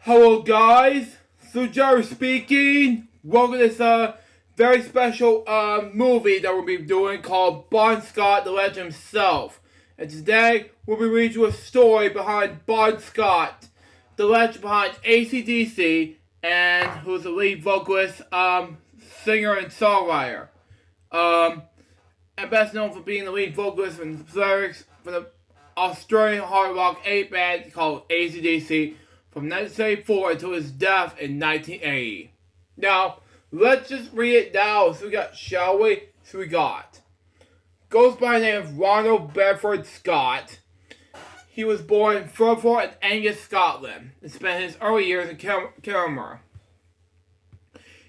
Hello guys, Jerry speaking. Welcome to this very special movie that we'll be doing called Bon Scott, the Legend Himself. And today we'll be reading you a story behind Bon Scott, the legend behind AC/DC, and who's the lead vocalist, singer and songwriter. And best known for being the lead vocalist and lyrics for the Australian hard rock 8 band called AC/DC from 1974 until his death in 1980. Now, let's just read it down. Shall we? So we got. Goes by the name of Ronald Bedford Scott. He was born in Furford in Angus, Scotland, and spent his early years in Kilmer.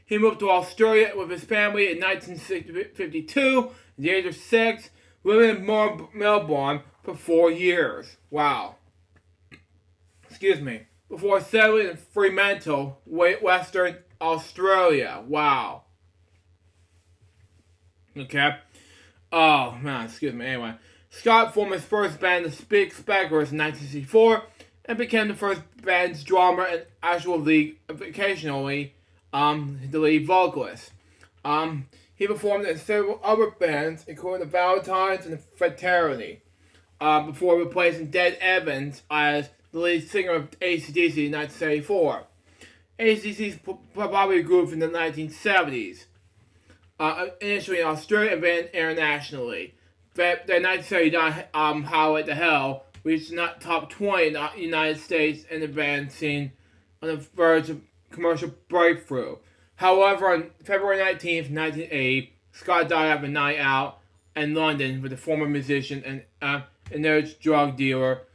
He moved to Australia with his family in 1952 at the age of 6, living in Melbourne for 4 years. Wow. Excuse me. Before settling in Fremantle, Western Australia. Wow. Okay. Oh, man, excuse me. Anyway, Scott formed his first band, the Speckers, in 1964, and became the first band's drummer and occasionally, the lead vocalist. He performed in several other bands, including the Valentines and the Fraternity, before replacing Dead Evans as the lead singer of AC/DC in 1974. AC/DC probably grew from the 1970s, initially in Australia and then internationally. But the 1979 Highway to Hell reached the top 20 in the United States and the band scene on the verge of commercial breakthrough. However, on February 19th, 1980, Scott died after a night out in London with a former musician and alleged drug dealer,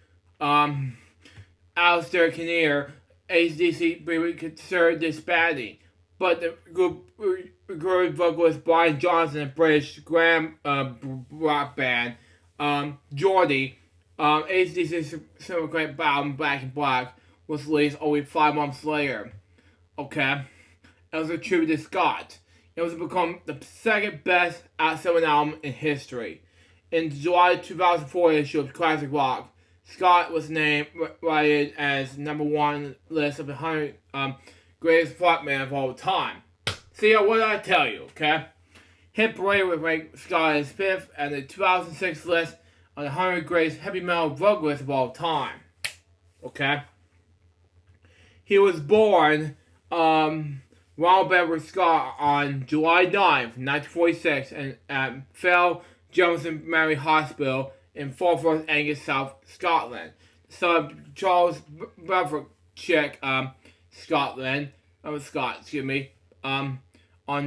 Alistair Kinnear. AC/DC briefly considered disbanding, but the group recruited vocalist Brian Johnson and British glam rock band Geordie. AC/DC's subsequent album Back in Black was released only 5 months later. Okay, it was a tribute to Scott. It was to become the second best selling album in history. In July 2004 issue of Classic Rock, Scott was named rated as #1 list of the 100 greatest frontmen of all time. See, what did I tell you, okay? Hit Parade would rank Scott as 5th and the 2006 list on the 100 greatest heavy metal vocalists of all time. Okay? He was born, Ronald Bedford Scott on July 9th, 1946 at Fell Johnson Mary Hospital in Furford, Angus, South Scotland. The son of Charles Bedford Scott, on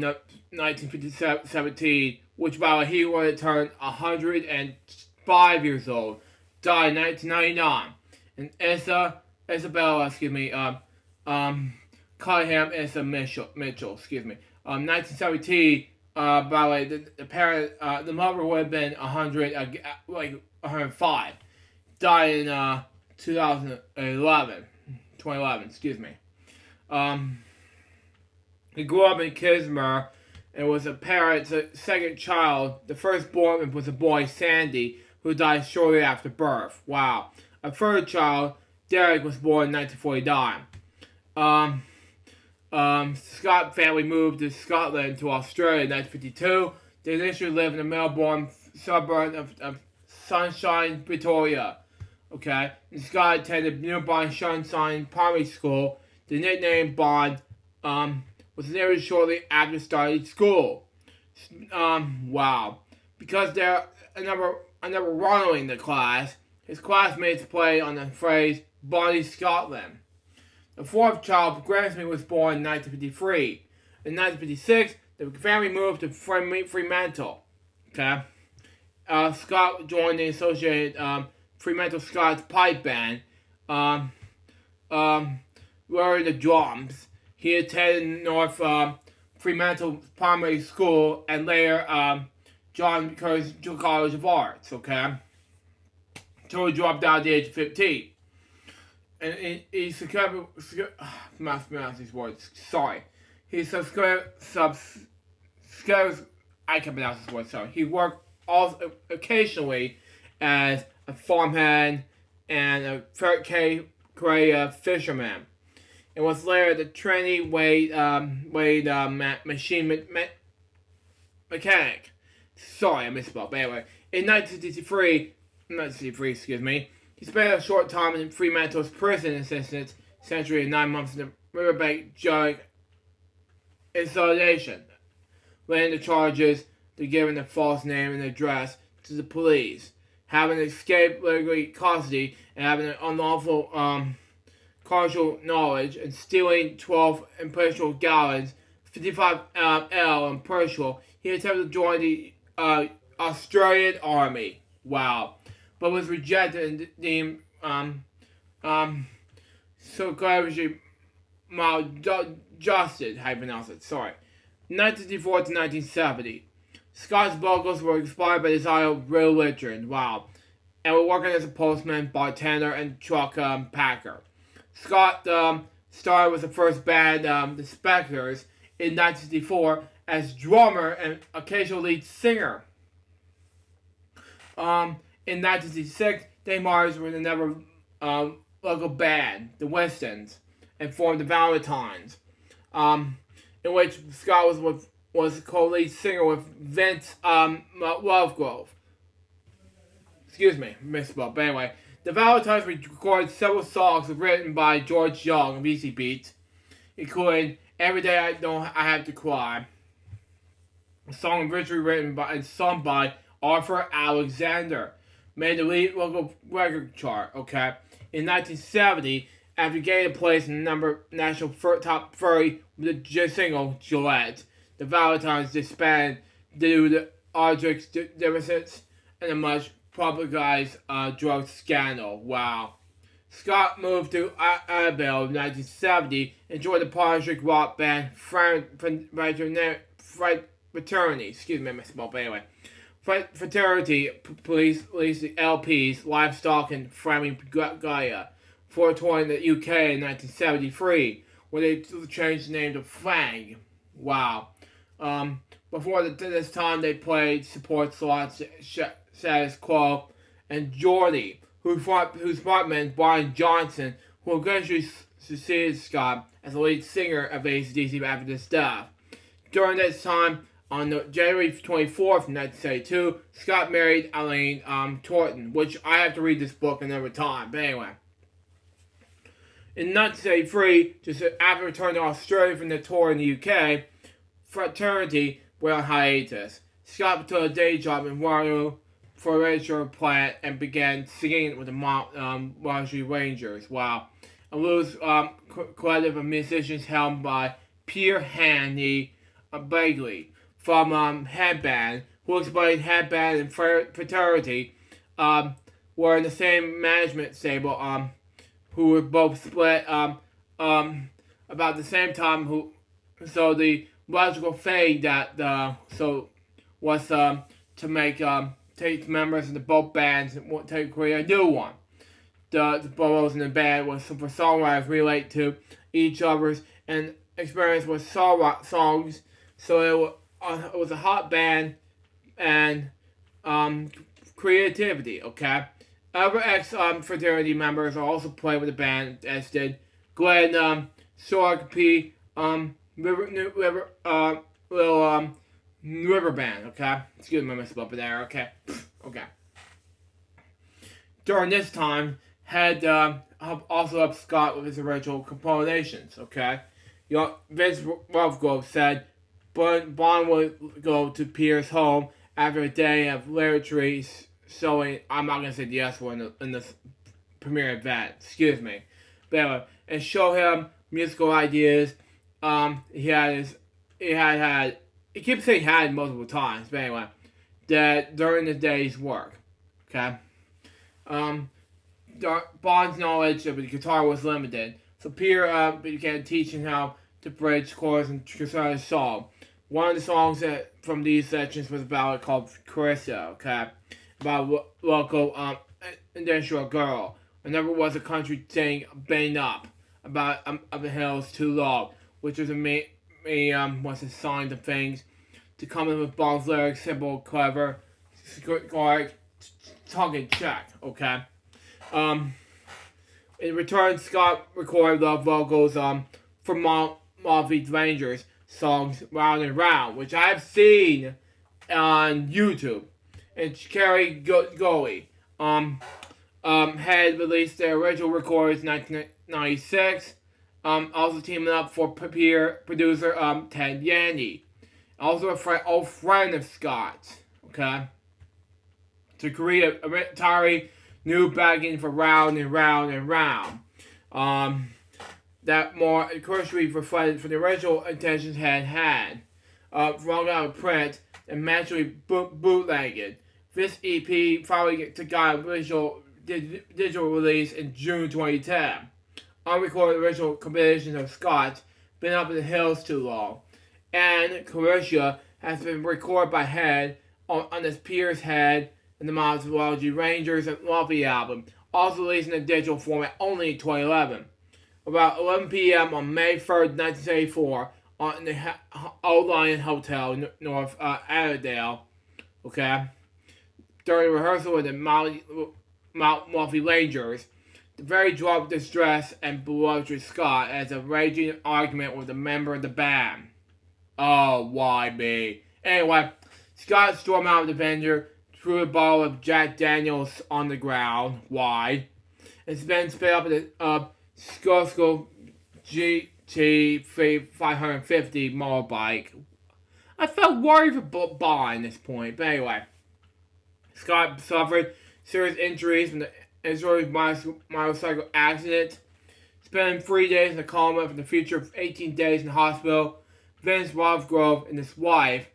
the 1917, which by the way, he would have turned 105 years old, died in 1999. And Isabella, Cunningham Mitchell, 1917, by the way, the parent, the mother would have been 105. Died in 2011, He grew up in Kismer and was a parent's second child. The firstborn was a boy, Sandy, who died shortly after birth. Wow. A third child, Derek, was born in 1949. Scott family moved to Scotland to Australia in 1952. They initially lived in the Melbourne suburb of Sunshine, Victoria. Okay, and Scott attended nearby Sunshine Primary School. The nickname Bond was named shortly after starting school. Wow. Because there another Ronald in the class, his classmates played on the phrase Bonnie Scotland. The fourth child, Grandsmith, was born in 1953. In 1956, the family moved to Fremantle. Okay, Scott joined the associated Fremantle Scots pipe band, learning the drums. He attended North Fremantle Primary School and later John Curtis College of Arts. Okay, until he dropped out at the age of 15. And he subscribed. Mispronounce these words. Sorry. He subscribed. I can pronounce this word. Sorry. He worked also occasionally as a farmhand and a 30K fisherman. and was later the trainee machine mechanic. Sorry, I misspoke. But anyway, in 1963, excuse me, he spent a short time in Fremantle's prison assistant, essentially 9 months in the Riverbank drug installation, laying the charges to giving a false name and address to the police, having escaped legal custody, and having an unlawful commercial knowledge, and stealing 12 impersonal gallons, 55 L impersonal. He attempted to join the Australian Army. Wow. But was rejected and deemed so gravely maladjusted, how you pronounce it, sorry. 1964 to 1970. Scott's vocals were inspired by his idol religion, wow, and were working as a postman, bartender, and truck packer. Scott started with the first band, the Spectres, in 1964 as drummer and occasional lead singer. In 1966, they merged with another local band, the Wistons, and formed the Valentines, in which Scott was co-lead singer with Vince Lovegrove. Excuse me, misspoke. But anyway, the Valentines recorded several songs written by George Young of Easy Beats, including "Every Day I Know I Have to Cry," a song originally written and sung by Arthur Alexander, made the lead local record chart. Okay, in 1970, after gaining a place in the national top 30 with the single "Gillette," the Valentines disbanded due to Aldrich's deficits and a much publicized drug scandal. Wow. Scott moved to Annabelle in 1970 and joined the Polish rock band Fraternity. Excuse me, I misspoke, but anyway. Fraternity released the LPs Livestock and Framing Gaia for touring the UK in 1973, where they changed the name to Fang. Wow. Before this time, they played support slots Status Quo and Geordie, whose frontman Brian Johnson, who eventually succeeded Scott as the lead singer of AC/DC after his death. During this time, on January 24th, 1972, Scott married Eileen Torton, which I have to read this book another time. But anyway. In 1973, just after returning to Australia from the tour in the UK, Fraternity went on hiatus. Scott took a day job in Waterloo for a register plant and began singing with the Marjorie Rangers. Wow. A loose collective of musicians held by Pierre Haney Bagley from Headband, who explained Headband and Fraternity were in the same management stable, who were both split about the same time. So the logical thing that was to make take members of the both bands and to create a new one. The boroughs in the band was for songwriters relate to each other's and experience with songs. So it was a hot band and creativity. Okay. Other ex-fraternity members also played with the band, as did Glenn Sorg P. River Band, okay? Excuse me, I missed up there, okay? Okay. During this time, had also helped Scott with his original compositions, okay? Vince Lovegrove said Bond would go to Pierre's home after a day of literature showing, I'm not going to say the S word in this premiere event, excuse me. But anyway, and show him musical ideas. He keeps saying had multiple times, but anyway, that during the day's work, okay? Bond's knowledge of the guitar was limited, so Pierre began teaching how to bridge chords and concern his song. One of the songs from these sections was a ballad called Carissa, okay? About a local industrial girl. Another was a country thing, Bang Up, about the hills too low, which was was a sign to things to come in with Bond's lyrics, simple, clever, tongue in check, okay? In return, Scott recorded the vocals for Moffy's Rangers songs Round and Round, which I've seen on YouTube. And Kerry Goey had released their original recordings in 1996. Also teaming up for producer Ted Yandy. Also a old friend of Scott's. Okay? To create a entirely new backing for Round and Round and Round. That more crucially reflected from the original intentions had. Wrong out of print and magically bootlegged. This EP finally got original digital release in June 2010. Unrecorded original compositions of Scott's Been Up in the Hills Too Long, and Carisha has been recorded by Head on his Pierce Head and the Mythology Rangers and Lumpy album, also released in a digital format only in 2011. About 11 p.m. on May 3rd, 1974, in the Old Lion Hotel in North Adelaide, okay, during rehearsal with the Mount Muffy Rangers, the very drunk distress and bewildered Scott has a raging argument with a member of the band. Oh, why me? Anyway, Scott stormed out of the venue, threw a bottle of Jack Daniels on the ground. Why? And then spit up the Scorsco GT 550 motorbike. I felt worried for Bond at this point, but anyway. Scott suffered serious injuries from the motorcycle accident. Spending 3 days in a coma for the future of 18 days in the hospital. Vince Lovegrove and his wife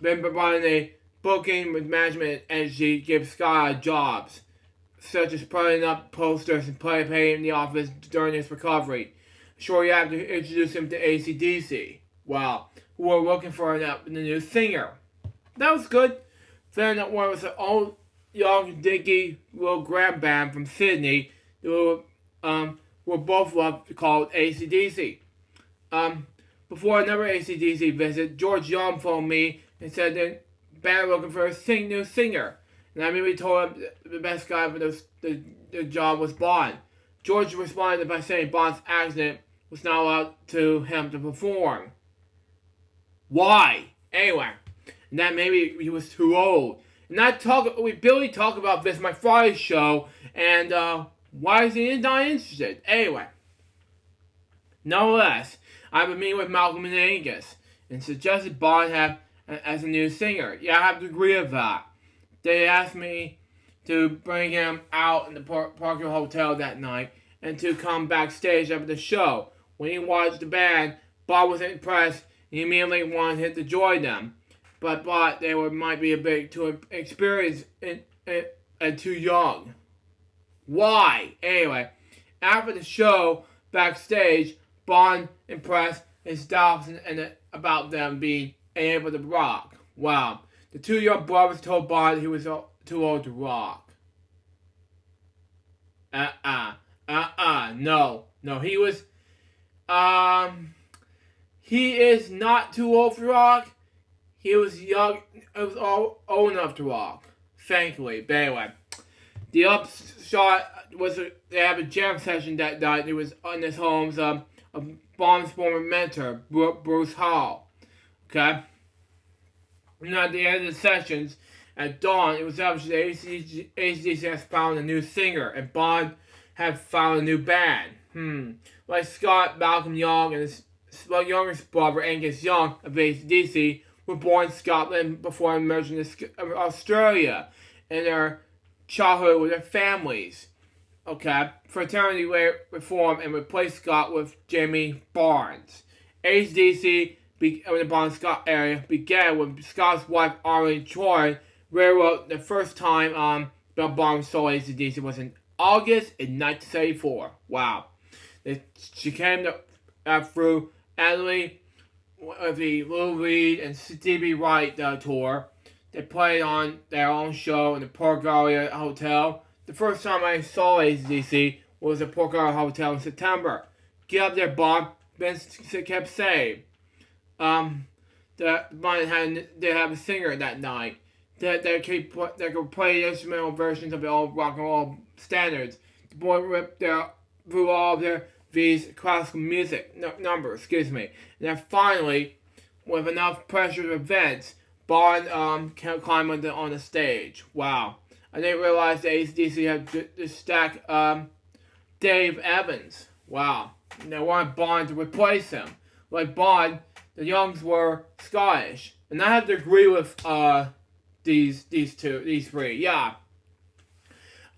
been providing a booking with management and energy give Scott jobs, such as putting up posters and playing in the office during his recovery. Shortly after, introduced him to AC/DC. Well, who were looking for a new singer. That was good. Then one was an old, young, dinky little grand band from Sydney who were both loved, called AC/DC. Before another AC/DC visit, George Young phoned me and said the band looking for a new singer. And I immediately told him the best guy for the job was Bond. George responded by saying Bond's accident was not allowed him to perform. Why? Anyway, and that maybe he was too old. And we barely talk about this my Friday show, and why is he not interested? Anyway, nonetheless, I've been meeting with Malcolm and Angus and suggested Bond have as a new singer. Yeah, I have to agree with that. They asked me to bring him out in the Parker Hotel that night and to come backstage after the show. When he watched the band, Bob was impressed and he immediately wanted him to join them, but thought they might be a bit too experienced and too young. Why? Anyway, after the show, backstage, Bond impressed his staff and about them being able to rock. Wow. The two young brothers told Bond he was too old to rock. No, he was, he is not too old for rock. He was young, it was old enough to rock, thankfully. But anyway, the upshot was they had a jam session that night. It was on his home's of Bond's former mentor, Bruce Hall. Okay? And at the end of the sessions, at dawn, it was obvious that AC/DC has found a new singer, and Bond had found a new band. Like Scott, Malcolm Young, and his youngest brother, Angus Young, of AC/DC, were born in Scotland before emerging to Australia in their childhood with their families. Okay? Fraternity reformed and replaced Scott with Jamie Barnes. AC/DC in the Bond Scott area began when Scott's wife Arlene Troy rewrote the first time Bond saw AC/DC was in August in 1974. Wow. She came through Adelaide with the Lou Reed and Stevie Wright tour. They played on their own show in the Porgaria Hotel. The first time I saw AC/DC was at Porgaria Hotel in September. Get up there, Bond. Vince kept saying. That Bond they have a singer that night that could play instrumental versions of the old rock and roll standards. The boy ripped their through all of these classical music numbers, and then finally, with enough pressure events, Bond can climb on the stage. Wow. I didn't realize that AC/DC had to stack Dave Evans. Wow. And they wanted Bond to replace him. Like Bond, the Youngs were Scottish. And I have to agree with these three. Yeah.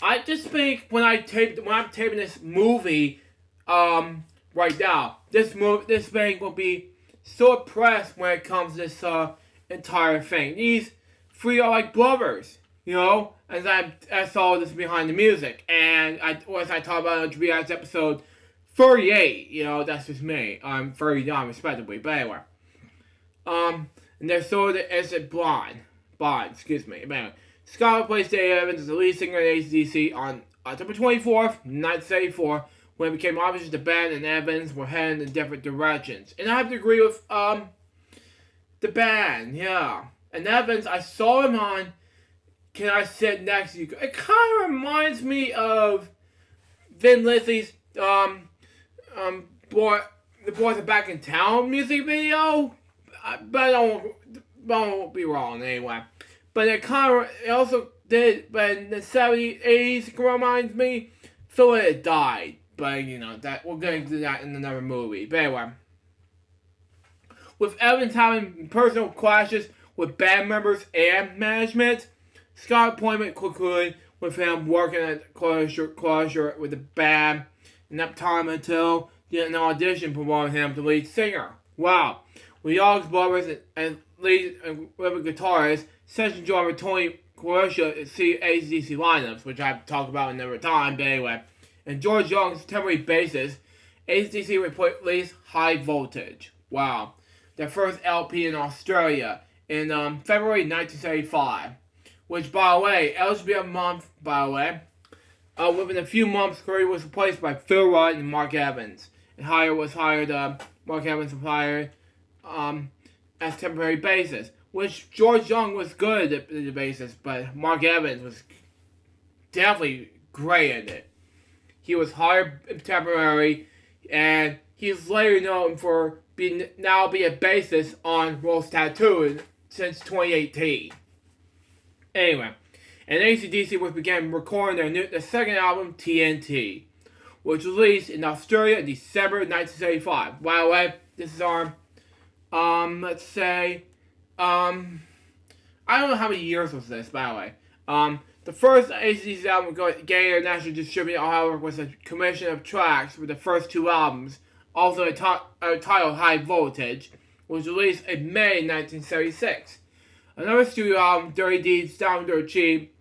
I just think when I'm taping this movie right now, this thing will be so oppressed when it comes to this entire thing. These three are like brothers, you know, as I saw this behind the music, and I talked about in the episode 38, you know, that's just me. I'm 39 respectively, but anyway. And they're sort of innocent Bond, excuse me. Anyway, Scott replaced Dave Evans as the lead singer of AC/DC on October 24th, 1974, when it became obvious the band and Evans were heading in different directions. And I have to agree with the band, yeah. And Evans, I saw him on Can I Sit Next to You? It kind of reminds me of Vin Lizzy's the Boys Are Back in Town music video. But I won't be wrong anyway. But it also did, but in the 70s, 80s, it reminds me, so it died. But, you know, that we're going to do that in another movie. But anyway. With Evans having personal clashes with band members and management, Scott's appointment concluded with him working at closure with the band enough time until an audition promoted him to lead singer. Wow. With Young's brothers and lead and rhythm guitarist, session drummer Tony Corsha see AC/DC lineups, which I've talked about another time, but anyway. And George Young's temporary bassist, AC/DC released High Voltage. Wow. Their first LP in Australia in February 1975. Which, by the way, LGBT month, by the way, within a few months, Curry was replaced by Phil Rudd and Mark Evans. And Mark Evans was hired as temporary bassist. Which George Young was good at the bassist, but Mark Evans was definitely great at it. He was hired temporary, and he's later known for being a bassist on Rose Tattoo since 2018. Anyway, and AC/DC began recording their second album, TNT, which was released in Australia in December 1975. By the way, this is our, let's say, I don't know how many years was this, by the way. The first AC/DC album gained international distribution, however, was a commission of tracks for the first two albums, also titled High Voltage, was released in May 1976. Another studio album, Dirty Deeds Down Dirt Cheap,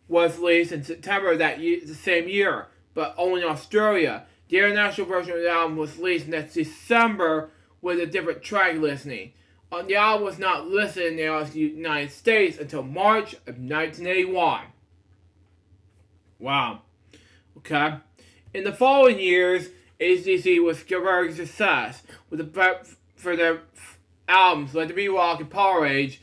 was released in September the same year, but only in Australia. The international version of the album was released next December with a different track listing. The album was not listed in the United States until March of 1981. Wow. Okay. In the following years, AC/DC was a very success for their albums Let There Be Rock and Power Age.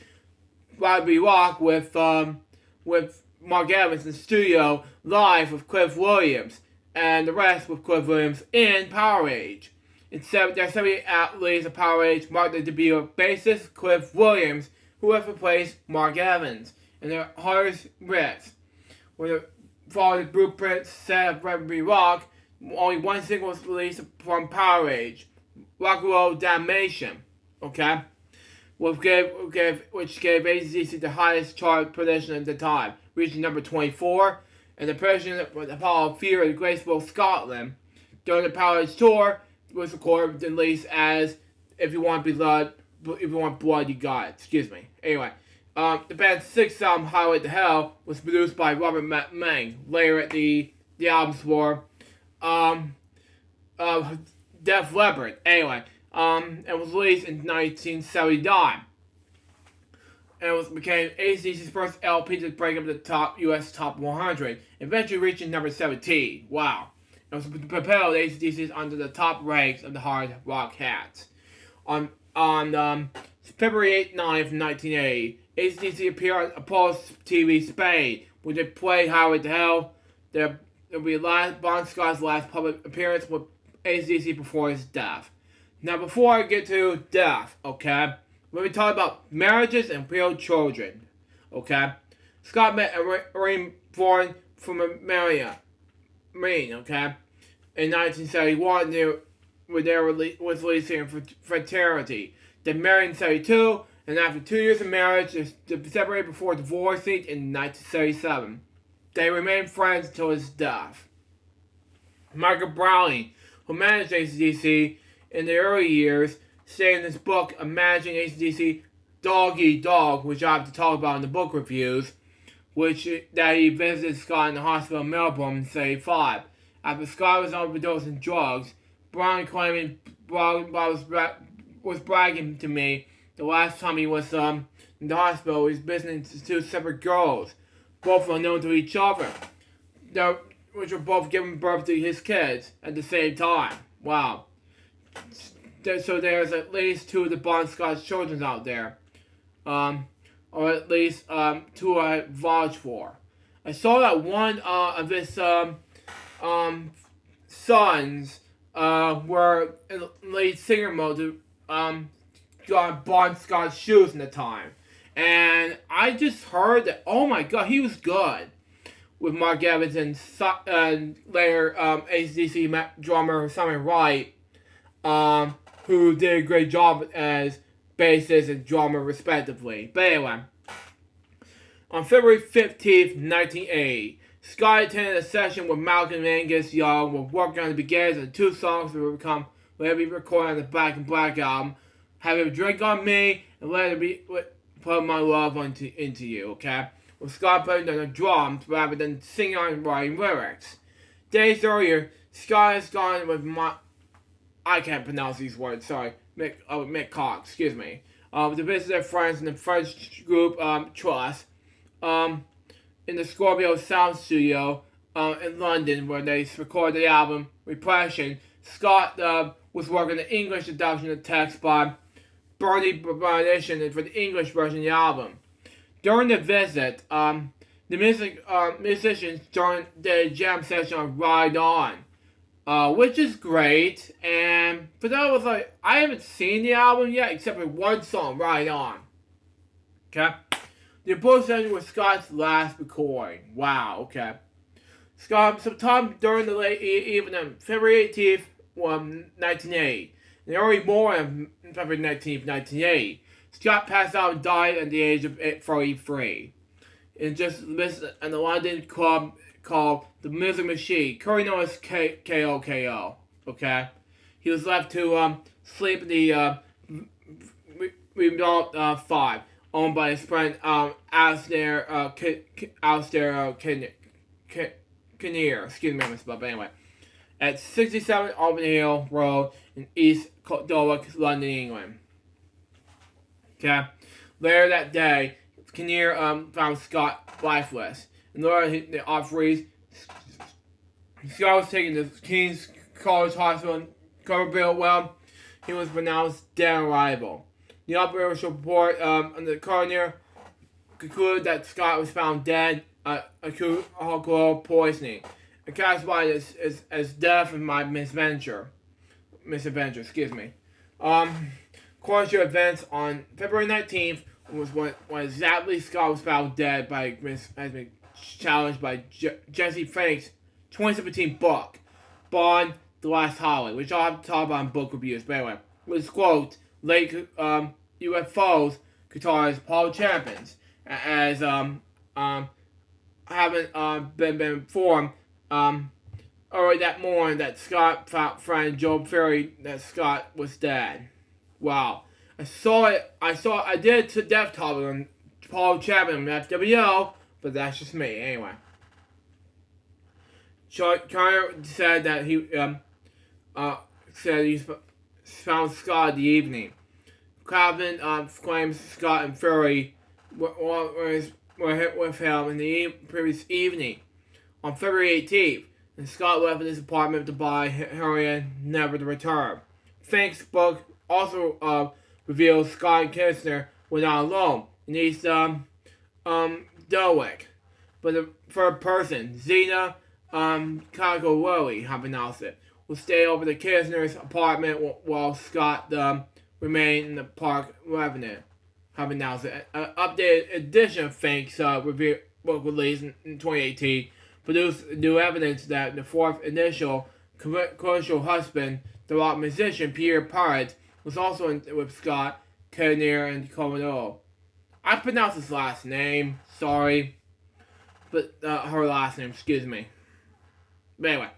Let There Be Rock with Mark Evans in the studio, live with Cliff Williams, and the rest with Cliff Williams in Power Age. Their 70 release of Power Age marked the debut of bassist Cliff Williams, who has replaced Mark Evans, and their hardest riffs. Following the blueprint set of Let There Be Rock, only one single was released from Power Age, Rock and Roll Damnation, okay? Which gave AC/DC the highest chart position at the time, reaching number 24, and the position with Apollo Theatre in Graceville, Scotland. During the Power Age tour, was recorded and released as If You Want Blood, You Got It. Excuse me. Anyway, the band's sixth album, Highway to Hell, was produced by Robert Mang. Later at the albums were Def Leppard. Anyway, it was released in 1979. And it became AC/DC's first LP to break up the U.S. Top 100, eventually reaching number 17. Wow. It was propelled AC/DC's under the top ranks of the hard rock hats. On February 8th, 9th, 1980, AC/DC appeared on Apollo TV Spain, where they played Highway to Hell. Their it'll be Bon Scott's last public appearance with AC/DC before his death. Now, before I get to death, okay, let me talk about marriages and real children, okay? Scott met Irene born from a Marine, okay, in 1971. They was releasing a fraternity. They married in 1972, and after 2 years of marriage, they separated before divorcing in 1977. They remained friends until his death. Michael Browning, who managed AC/DC in the early years, stated in his book, Managing AC/DC Dog Eat Dog, which I have to talk about in the book reviews, that he visited Scott in the hospital in Melbourne in 1975. After Scott was overdosing drugs, Browning claiming was bragging to me the last time he was in the hospital. He was visiting two separate girls, both unknown to each other, which were both giving birth to his kids at the same time. Wow. So there's at least two of the Bon Scott's children out there. Or at least two I vouched for. I saw that one of his sons were in lead singer mode to got Bon Scott's shoes in the time. And I just heard that, oh my god, he was good. With Mark Evans and later AC/DC drummer Simon Wright, who did a great job as bassist and drummer respectively. But anyway, on February 15th, 1980, Scott attended a session with Malcolm and Angus Young, were working on the beginnings of two songs that would be recorded on the Back in Black album, Have a Drink on Me, and Let It Be Put My Love into You, okay? With Scott playing on the drums rather than singing and writing lyrics. Days earlier, Scott has gone with I can't pronounce these words, sorry. Mick Cox, excuse me. To visit their friends in the French group Trust, in the Scorpio Sound Studio in London, where they recorded the album Repression. Scott was working the English adaptation of the text by Bernie Bernician for the English version of the album. During the visit, the musicians joined the jam session on Ride On, which is great. And for that, was like, I haven't seen the album yet, except for one song, Ride On. Okay? The Apollo session was Scott's last recording. Wow, okay. Scott, sometime during the late evening, February 18th, 1980, in the early morning of February 19th, 1980, Scott passed out and died at the age of 33. And just listed in the London club called the Music Machine, currently known as KOKO. Okay? He was left to sleep in the Remote 5, owned by his friend Alistair Kinnear. Excuse me, I missed up, but anyway. At 67 Albany Hill Road in East Dulwich, London, England. Okay? Later that day, Kinnear found Scott lifeless. In order to the offerees, Scott was taken to King's College Hospital in Coverville. He was pronounced dead on arrival. The operational report on the coroner concluded that Scott was found dead acute alcohol poisoning, classified as death in my misadventure. Excuse me. According to events on February 19th was when exactly Scott was found dead has been challenged by Jesse Frank's 2017 book, Bond: The Last Holiday, which I'll have to talk about in book reviews. But anyway, was quote late UFOs guitarist Paul Champions as haven't been informed early that morning that Scott found friend Joe Ferry that Scott was dead. Wow. I did to Death Topic on Paul Chapman on FWO, but that's just me. Anyway. Connor said that he found Scott the evening. Calvin claims Scott and Fury were hit with him in the previous evening on February 18th, and Scott left his apartment to buy heroin, never to return. Fink's book also reveals Scott and Kistner were not alone in East Dulwich, but the third person, Zena Cagliari, how to pronounce it, will stay over the Kisner's apartment while Scott remain in the Park Revenue. How to pronounce it. An updated edition of Fank's book released in 2018 produced new evidence that the fourth initial commercial husband, the rock musician Pierre Pirate, was also with Scott, Kinnear, and Commodore. I pronounced his last name, sorry. But her last name, excuse me. But anyway.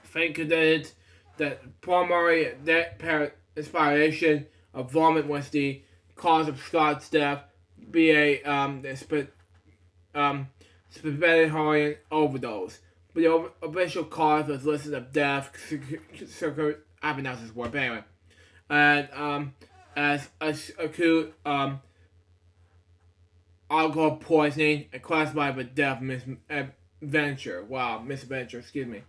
Fink credited that primary inspiration of vomit was the cause of Scott's death, be a heroin overdose. But the official cause was listed of death, I pronounce this word, but anyway. And as acute alcohol poisoning and classified with death misadventure. Wow, misadventure, excuse me.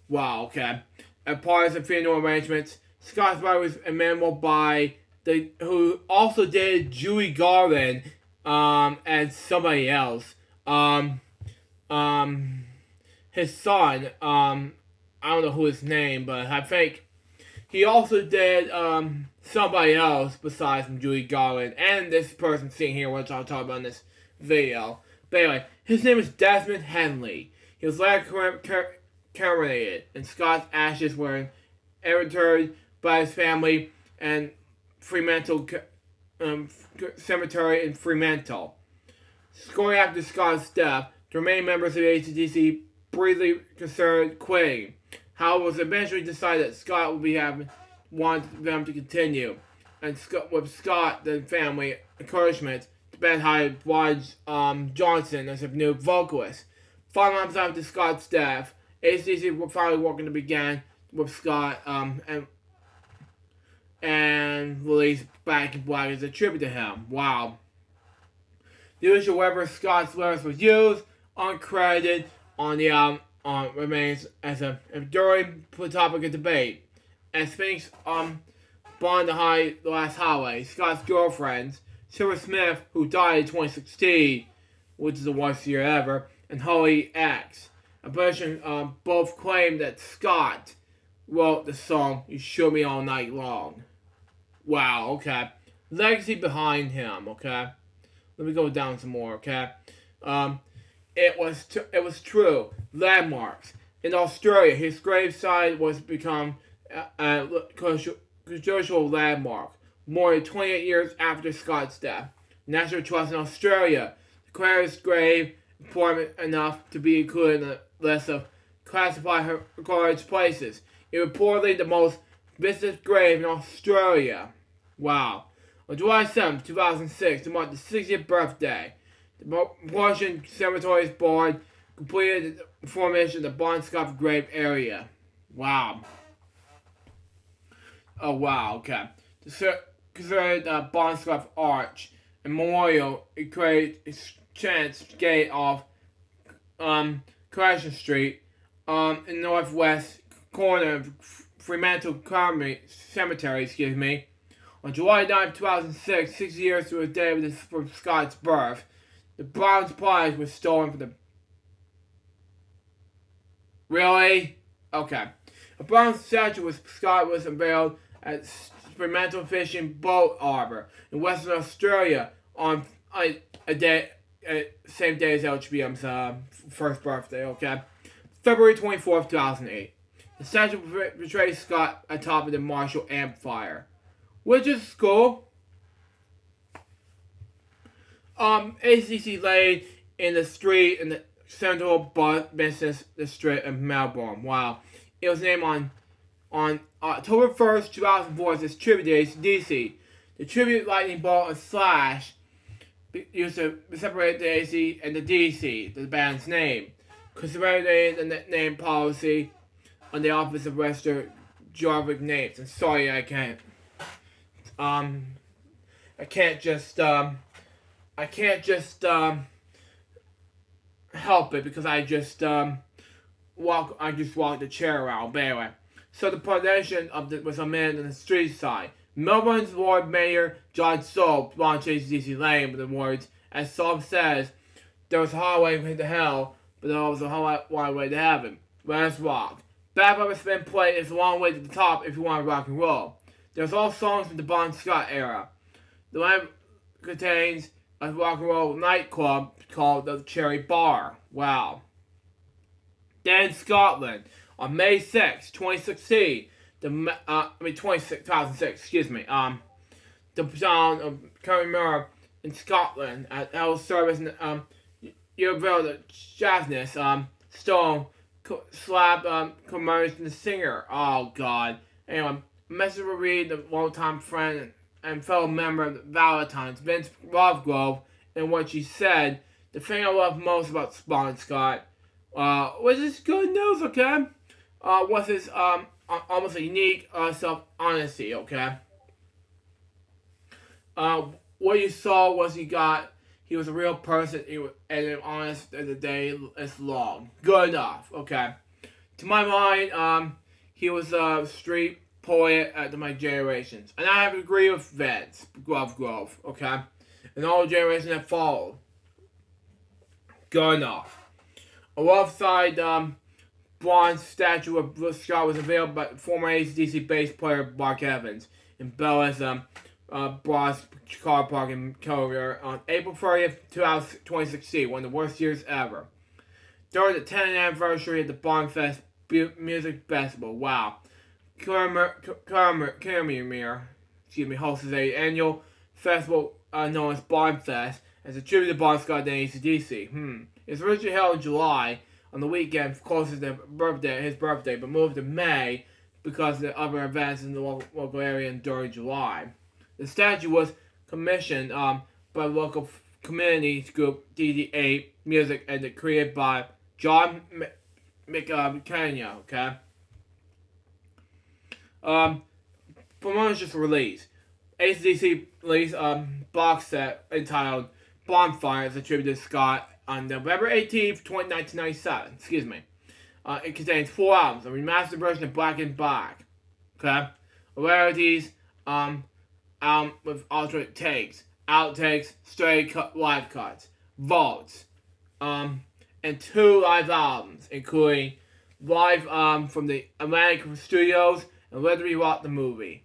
Wow, okay. As part of the funeral arrangements, Scott's body was amenable by who also did Julie Garland and somebody else. His son, I don't know who his name, but I think he also did somebody else besides Julie Garland and this person sitting here, which I'll talk about in this video. But anyway, his name is Desmond Henley. He was later cremated, and Scott's ashes were interred by his family and Fremantle Cemetery in Fremantle. Shortly after Scott's death, the remaining members of the AC/DC briefly considered quitting. However, it was eventually decided that Scott would wanted them to continue, and with Scott, the family encouragement, the band hired Blige Johnson as a new vocalist. 5 months after Scott's death, AC/DC were finally working to begin with Scott and released Back in Black as a tribute to him. Wow. The usual wherever Scott's lyrics was used, uncredited on the album, remains as a enduring topic of debate. As Sphinx Bond the Last Highway, Scott's girlfriend, Sarah Smith, who died in 2016, which is the worst year ever, and Holly X. A version both claim that Scott wrote the song You Shoot Me All Night Long. Wow, okay. Legacy behind him, okay? Let me go down some more, okay? It was true. Landmarks. In Australia, his gravesite was become a controversial landmark. More than 28 years after Scott's death. National Trust in Australia declared his grave important enough to be included in the list of classified heritage places. It reportedly the most visited grave in Australia. Wow. On July 7, 2006, to mark the 60th birthday, the Proportion Cemeteries Board completed the formation of the Barnscott grave area. Wow. Oh, wow, okay. Considered Barnscott Arch, a memorial, it created a chance gate off Correction Street in the northwest corner of Fremantle Cemetery, On July 9, 2006, 6 years to the day from Scott's birth, the bronze prize was stolen from the... Really? Okay. A bronze statue of Scott was unveiled at Fremantle Fishing Boat Harbour in Western Australia on same day as HBM's first birthday, okay? February 24th, 2008. The statue portrays Scott atop of the Marshall Amplifier, which is cool. ACC laid in the street in the central business district of Melbourne. Wow. It was named on October 1st, 2004 as its tribute to AC/DC. The tribute lightning bolt and slash used to separate the AC and the DC, the band's name. Considering the name policy on the Office of Registered Geographic Names. And sorry, I can't just help it because I just walk the chair around. But anyway, so the production of it was a man on the street side. Melbourne's Lord Mayor John Soap launched AC/DC Lane with the words, as Soap says, there was a highway to hell, but there was a whole wide way to heaven. Let's rock. Bad Rubber Spin Plate is a long way to the top if you want to rock and roll. There's all songs from the Bon Scott era. The land contains a rock and roll nightclub called the Cherry Bar. Wow. Then Scotland, on May 6, 2016, 2006, excuse me, the town of Curry in Scotland at L Service and Yeovil, the Jasness, Stone, Slab, commercial the singer. Oh God. Anyway, message will read the longtime friend and fellow member of the Valentine's, Vince Lovegrove, and what she said. The thing I love most about Bon Scott was his good news, okay? Was his almost a unique self-honesty, okay? What you saw was he was a real person, and honest as the day is long. Good enough, okay? To my mind, he was a street poet to my generations. And I have to agree with Vince Lovegrove, okay? And all the generations that followed. Good enough. Alongside bronze statue of Scott was available by former AC/DC bass player Mark Evans in Bella's bronze car park in Collier on April 30th, 2016, one of the worst years ever. During the 10th anniversary of the Bonfest Music Festival, wow. Kermere, hosts an annual festival known as Bonfest as a tribute to Bon Scott and AC/DC. It's originally held in July on the weekend closest to his birthday, but moved to May because of the other events in the local area during July. The statue was commissioned by the local community group DD8 Music and created by John McKenna, okay? Promotion just released. AC/DC released box set entitled Bonfire is attributed to Scott on November 18th, 1997. Excuse me. It contains 4 albums, a remastered version of Black and Black. Okay? Rarities, with alternate takes, outtakes, straight cut live cuts, vaults, and 2 live albums, including live from the Atlantic Studios and Let Me Rock the Movie.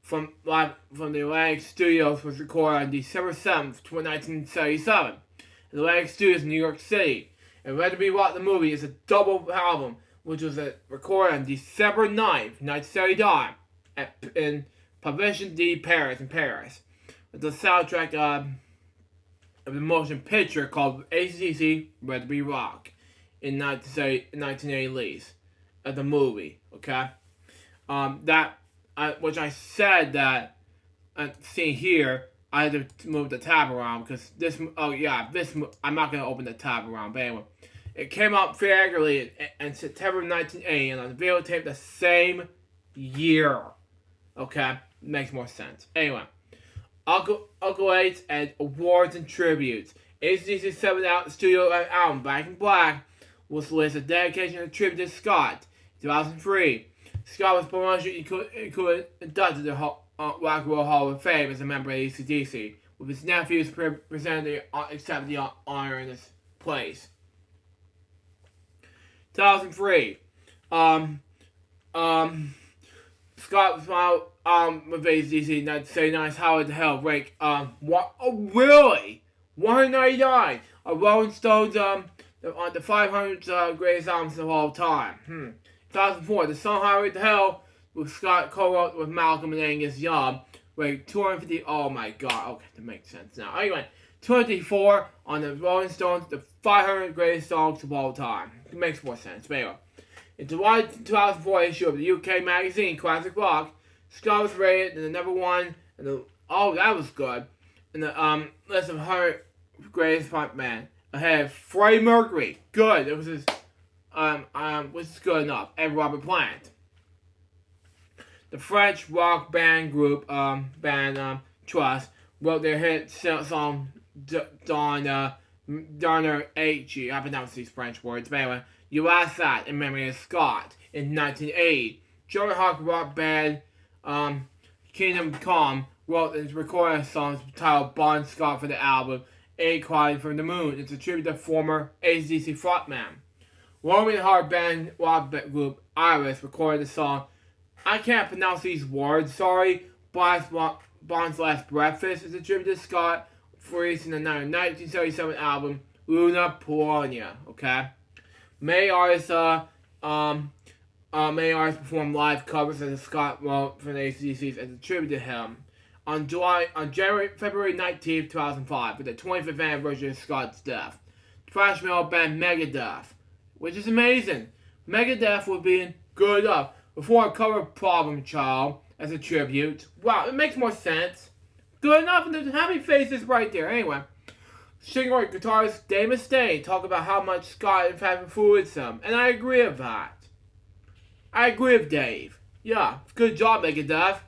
From the Atlantic Studios was recorded on December 7th, 1977. The Atlantic Studios in New York City. And Let Me Rock the Movie is a double album, which was recorded on December 9th, 1979 in Pavillon de Paris in Paris. With the soundtrack of the motion picture called AC/DC Let Me Rock in 1980 release of the movie, okay? Which I said that, see here, I had to move the tab around because I'm not going to open the tab around, but anyway. It came out fairly in September 1980 and on videotape the same year. Okay? Makes more sense. Anyway. Accolades and awards and tributes. AC/DC's 7th studio album, Black and Black, was listed a dedication and tribute to Scott. 2003. Scott was promoted included inducted to the Rock and Roll Hall of Fame as a member of AC/DC, with his nephews presenting accepting the honor in his place. 2003. Scott was out with AC/DC, not to say nice, how the hell rank really 199 of Rolling Stones on the 500 greatest albums of all time. 2004, the song Highway to Hell with Scott co-wrote with Malcolm and Angus Young, ranked 250. Oh my god, okay, that makes sense now. Anyway, 254 on the Rolling Stones, the 500 greatest songs of all time. It makes more sense. But anyway, in July 2004 issue of the UK magazine Classic Rock, Scott was rated the number 1, and that was good, in the list of 100 greatest punk band, ahead of Freddie Mercury. Good. It was his which is good enough, and Robert Plant. The French rock band group Trust wrote their hit song Donner H. I pronounce these French words, but anyway, You Asked That in memory of Scott in 1980. German hard rock band Kingdom Come wrote and recorded songs titled Bon Scott for the album A Cry from the Moon. It's a tribute to former AC/DC frontman. Roman hard band rock group Iris recorded the song I Can't Pronounce These Words, sorry. Bond's Last Breakfast is a tribute to Scott for releasing the 1977 album Luna Polonia. Okay, many artists performed live covers as Scott wrote for the AC/DC's as a tribute to him. On February 19th, 2005, with the 25th anniversary of Scott's death, thrash metal band Megadeth, which is amazing. Megadeth would be good enough before a cover of Problem Child as a tribute. Wow, it makes more sense. Good enough, and there's happy faces right there. Anyway, singer and guitarist Dave Mustaine talk about how much Scott in fact influenced him, and I agree with that. I agree with Dave. Yeah, good job, Megadeth.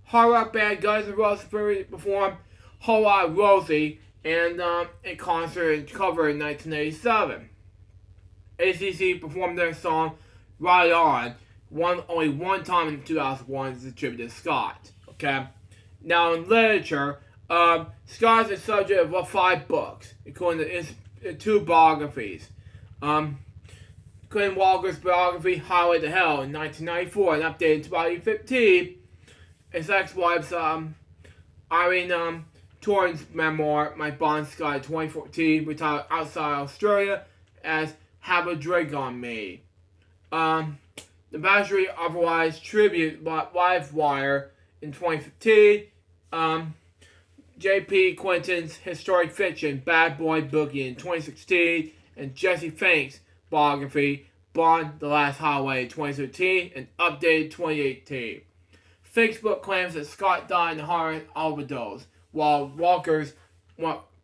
Hard rock band Guns N' Roses performed Whole Lot Rosie and a concert and cover in 1987. AC/DC performed their song Ride On only one time in 2001 as a tribute to Scott. Okay, now in literature, Scott is the subject of 5 books, including the 2 biographies. Quentin Walker's biography Highway to Hell in 1994 and updated in 2015. His ex-wife's Irene Torrens' memoir, My Bon Scott, in 2014, retitled Outside Australia as Have a Drink on Me. The Battery Otherwise tribute by Livewire in 2015. J.P. Quinton's historic fiction Bad Boy Boogie in 2016, and Jesse Fink's biography Bond: The Last Highway in 2013 and updated 2018. Fink's book claims that Scott died in a heart overdose, while Walker's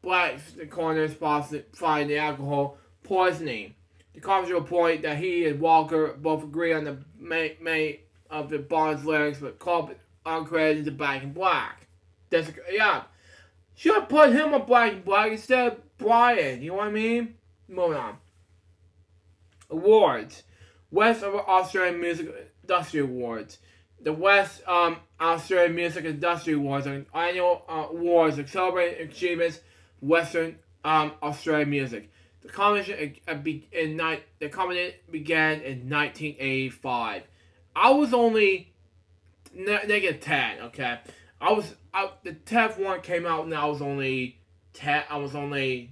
black corners possibly find the alcohol poisoning. The controversial point that he and Walker both agree on the many of the Bond's lyrics, but called it uncredited to Black and Black. Yeah, should have put him on Black and Black instead of Brian. You know what I mean? Moving on. Awards. West Australian Music Industry Awards. The West Australian Music Industry Awards are annual awards that celebrate achievements in Western Australian music. The competition began in 1985. I was only negative 10. Okay, the 10th one came out and I was only 10. I was only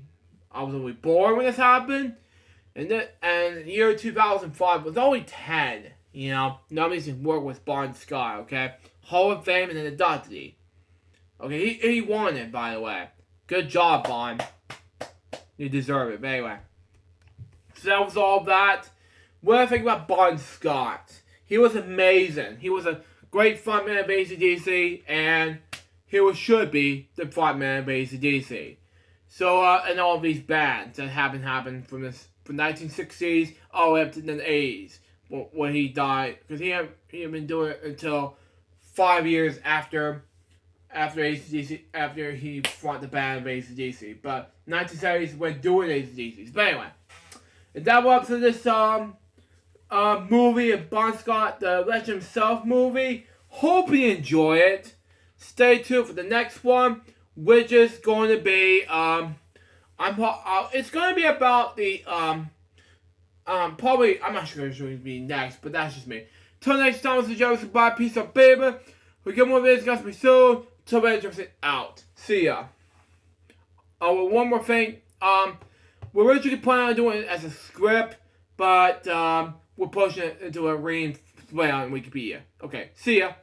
born when this happened, and the year 2005 was only 10. You know, nobody's can work with Bon Scott, okay? Hall of Fame and an inductee. Okay, he won it, by the way. Good job, Bon. You deserve it, but anyway. So that was all that. What do I think about Bon Scott? He was amazing. He was a great frontman of AC/DC, and he should be the frontman of AC/DC. So, and all of these bands that happened from the 1960s all the way up to the 80s. When he died, because he had been doing it until 5 years after AC/DC, after he fought the band of AC/DC. But 1970s when doing AC/DC's. But anyway, and that was up to this movie of Bon Scott, the Legend Himself movie. Hope you enjoy it. Stay tuned for the next one, which is going to be it's going to be about the probably, I'm not sure who's going to be next, but that's just me. Till next time, this is Joe. Goodbye, peace out, baby. We get more videos, guys, pretty soon. Till then, just out. See ya. Oh, one more thing. We're originally planning on doing it as a script, but we're pushing it into a reading play on Wikipedia. Okay, see ya.